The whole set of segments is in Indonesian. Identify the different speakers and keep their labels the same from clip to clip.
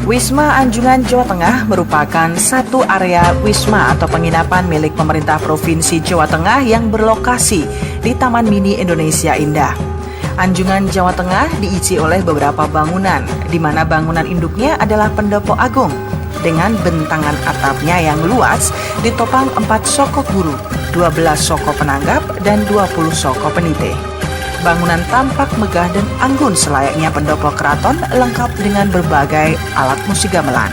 Speaker 1: Wisma Anjungan Jawa Tengah merupakan satu area wisma atau penginapan milik pemerintah Provinsi Jawa Tengah yang berlokasi di Taman Mini Indonesia Indah. Anjungan Jawa Tengah diisi oleh beberapa bangunan, di mana bangunan induknya adalah Pendopo Agung dengan bentangan atapnya yang luas ditopang 4 soko guru, 12 soko penanggap, dan 20 soko penite. Bangunan tampak megah dan anggun selayaknya pendopo keraton, lengkap dengan berbagai alat musik gamelan.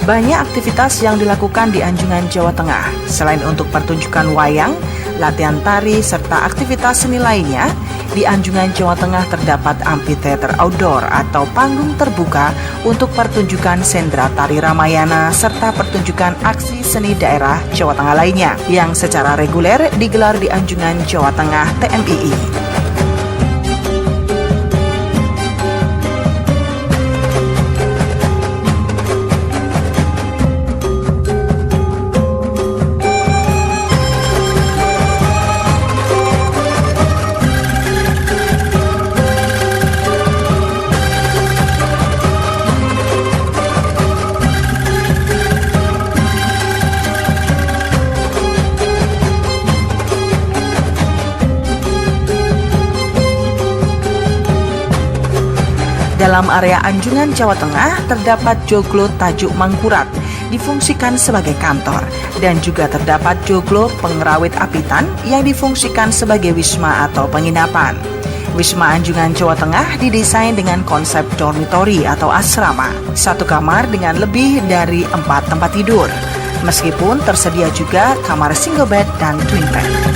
Speaker 1: Banyak aktivitas yang dilakukan di Anjungan Jawa Tengah. Selain untuk pertunjukan wayang, latihan tari, serta aktivitas seni lainnya, di Anjungan Jawa Tengah terdapat amphitheater outdoor atau panggung terbuka untuk pertunjukan sendera tari Ramayana serta pertunjukan aksi seni daerah Jawa Tengah lainnya yang secara reguler digelar di Anjungan Jawa Tengah TMII. Dalam area Anjungan Jawa Tengah terdapat Joglo Tajuk Mangkurat, difungsikan sebagai kantor, dan juga terdapat Joglo Pengerawit Apitan yang difungsikan sebagai wisma atau penginapan. Wisma Anjungan Jawa Tengah didesain dengan konsep dormitory atau asrama, satu kamar dengan lebih dari 4 tempat tidur, meskipun tersedia juga kamar single bed dan twin bed.